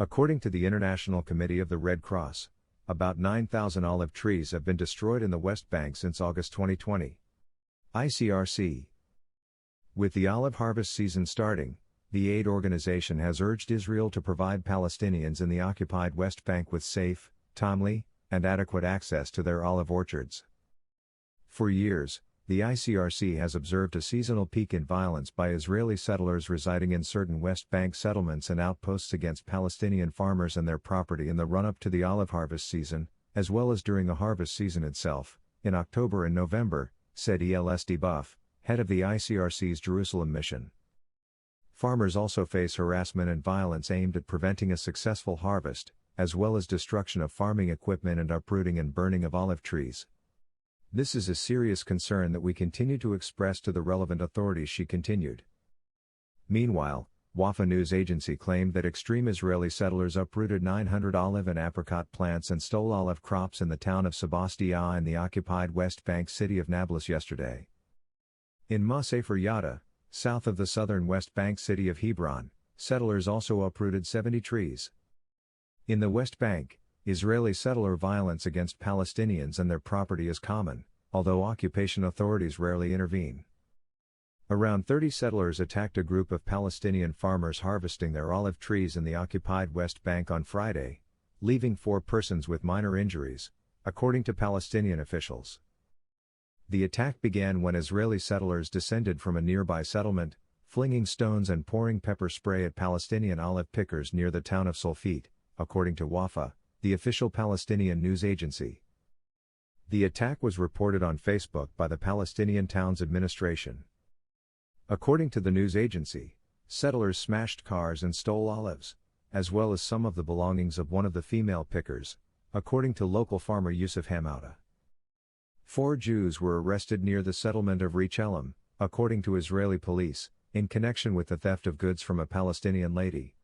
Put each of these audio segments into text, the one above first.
According to the International Committee of the Red Cross, about 9,000 olive trees have been destroyed in the West Bank since August 2020. ICRC. With the olive harvest season starting, the aid organization has urged Israel to provide Palestinians in the occupied West Bank with safe, timely, and adequate access to their olive orchards. For years, the ICRC has observed a seasonal peak in violence by Israeli settlers residing in certain West Bank settlements and outposts against Palestinian farmers and their property in the run-up to the olive harvest season, as well as during the harvest season itself, in October and November, said Els Buff, head of the ICRC's Jerusalem mission. Farmers also face harassment and violence aimed at preventing a successful harvest, as well as destruction of farming equipment and uprooting and burning of olive trees. This is a serious concern that we continue to express to the relevant authorities, she continued. Meanwhile, Wafa news agency claimed that extreme Israeli settlers uprooted 900 olive and apricot plants and stole olive crops in the town of Sebastia in the occupied West Bank city of Nablus yesterday. In Sefer Yada, south of the southern West Bank city of Hebron, settlers also uprooted 70 trees. In the West Bank, Israeli settler violence against Palestinians and their property is common, although occupation authorities rarely intervene. Around 30 settlers attacked a group of Palestinian farmers harvesting their olive trees in the occupied West Bank on Friday, leaving 4 persons with minor injuries, according to Palestinian officials. The attack began when Israeli settlers descended from a nearby settlement, flinging stones and pouring pepper spray at Palestinian olive pickers near the town of Sulfit, according to Wafa, the official Palestinian news agency. The attack was reported on Facebook by the Palestinian Towns Administration. According to the news agency, settlers smashed cars and stole olives, as well as some of the belongings of one of the female pickers, according to local farmer Yusuf Hamouda. 4 Jews were arrested near the settlement of Reach Elam, according to Israeli police, in connection with the theft of goods from a Palestinian lady.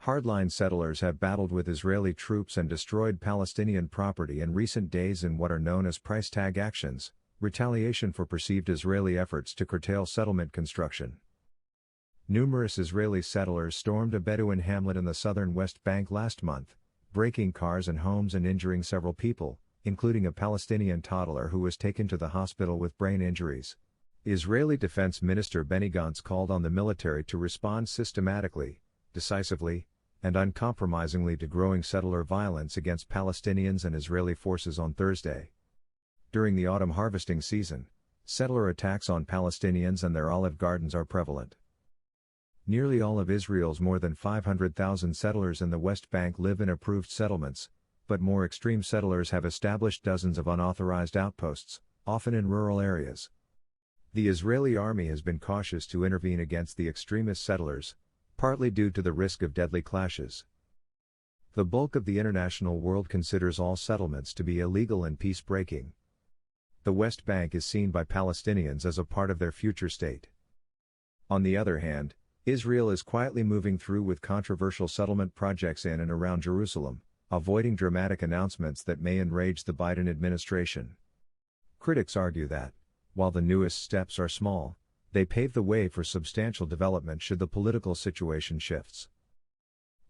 Hardline settlers have battled with Israeli troops and destroyed Palestinian property in recent days in what are known as price tag actions, retaliation for perceived Israeli efforts to curtail settlement construction. Numerous Israeli settlers stormed a Bedouin hamlet in the southern West Bank last month, breaking cars and homes and injuring several people, including a Palestinian toddler who was taken to the hospital with brain injuries. Israeli Defense Minister Benny Gantz called on the military to respond systematically, decisively, and uncompromisingly to growing settler violence against Palestinians and Israeli forces on Thursday. During the autumn harvesting season, settler attacks on Palestinians and their olive gardens are prevalent. Nearly all of Israel's more than 500,000 settlers in the West Bank live in approved settlements, but more extreme settlers have established dozens of unauthorized outposts, often in rural areas. The Israeli army has been cautious to intervene against the extremist settlers, partly due to the risk of deadly clashes. The bulk of the international world considers all settlements to be illegal and peace-breaking. The West Bank is seen by Palestinians as a part of their future state. On the other hand, Israel is quietly moving through with controversial settlement projects in and around Jerusalem, avoiding dramatic announcements that may enrage the Biden administration. Critics argue that, while the newest steps are small, they pave the way for substantial development should the political situation shifts.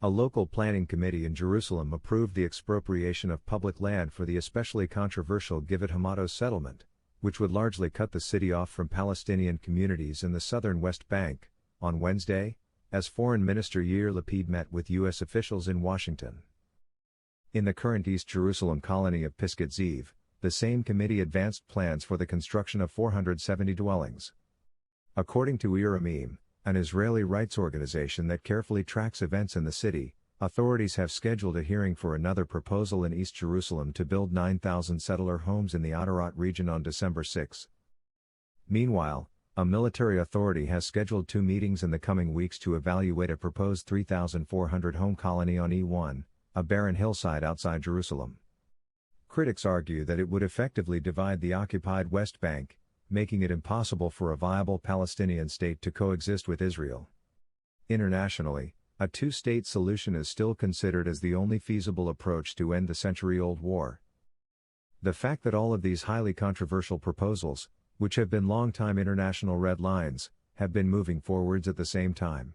A local planning committee in Jerusalem approved the expropriation of public land for the especially controversial Givat Hamatos settlement, which would largely cut the city off from Palestinian communities in the southern West Bank, on Wednesday, as Foreign Minister Yair Lapid met with U.S. officials in Washington. In the current East Jerusalem colony of Pisgat Ziv, the same committee advanced plans for the construction of 470 dwellings. According to Iramim, an Israeli rights organization that carefully tracks events in the city, authorities have scheduled a hearing for another proposal in East Jerusalem to build 9,000 settler homes in the Adarat region on December 6. Meanwhile, a military authority has scheduled 2 meetings in the coming weeks to evaluate a proposed 3,400 home colony on E1, a barren hillside outside Jerusalem. Critics argue that it would effectively divide the occupied West Bank, making it impossible for a viable Palestinian state to coexist with Israel. Internationally, a 2-state solution is still considered as the only feasible approach to end the century-old war. The fact that all of these highly controversial proposals, which have been long-time international red lines, have been moving forwards at the same time,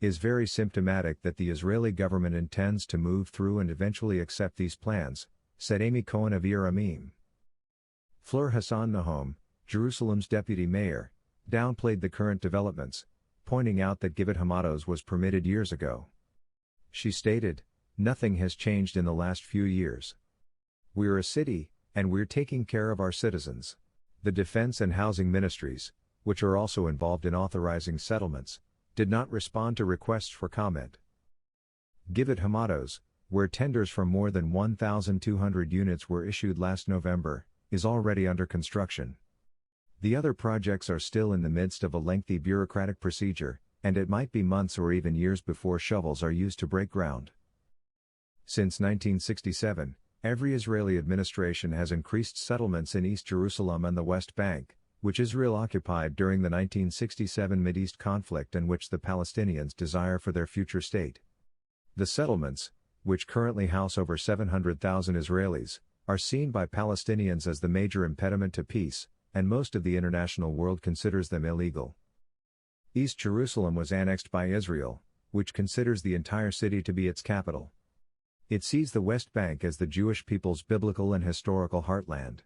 is very symptomatic that the Israeli government intends to move through and eventually accept these plans, said Amy Cohen of Ir Amim. Fleur Hassan Nahom, Jerusalem's deputy mayor, downplayed the current developments, pointing out that Givat Hamatos was permitted years ago. She stated, "Nothing has changed in the last few years. We're a city, and we're taking care of our citizens." The defense and housing ministries, which are also involved in authorizing settlements, did not respond to requests for comment. Givat Hamatos, where tenders for more than 1,200 units were issued last November, is already under construction. The other projects are still in the midst of a lengthy bureaucratic procedure, and it might be months or even years before shovels are used to break ground. Since 1967, every Israeli administration has increased settlements in East Jerusalem and the West Bank, which Israel occupied during the 1967 Mideast conflict and which the Palestinians desire for their future state. The settlements, which currently house over 700,000 Israelis, are seen by Palestinians as the major impediment to peace, and most of the international world considers them illegal. East Jerusalem was annexed by Israel, which considers the entire city to be its capital. It sees the West Bank as the Jewish people's biblical and historical heartland.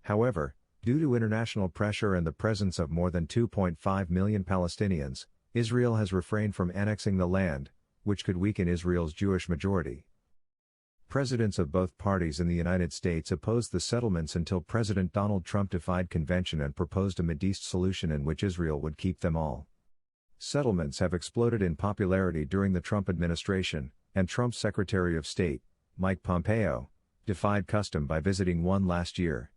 However, due to international pressure and the presence of more than 2.5 million Palestinians, Israel has refrained from annexing the land, which could weaken Israel's Jewish majority. Presidents of both parties in the United States opposed the settlements until President Donald Trump defied convention and proposed a Mideast solution in which Israel would keep them all. Settlements have exploded in popularity during the Trump administration, and Trump's Secretary of State, Mike Pompeo, defied custom by visiting one last year.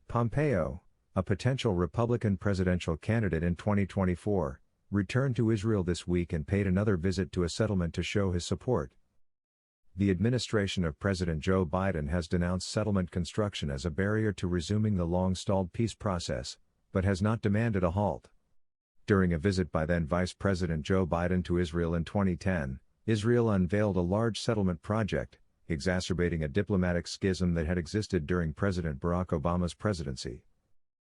Pompeo, a potential Republican presidential candidate in 2024, returned to Israel this week and paid another visit to a settlement to show his support. The administration of President Joe Biden has denounced settlement construction as a barrier to resuming the long-stalled peace process, but has not demanded a halt. During a visit by then Vice President Joe Biden to Israel in 2010, Israel unveiled a large settlement project, exacerbating a diplomatic schism that had existed during President Barack Obama's presidency.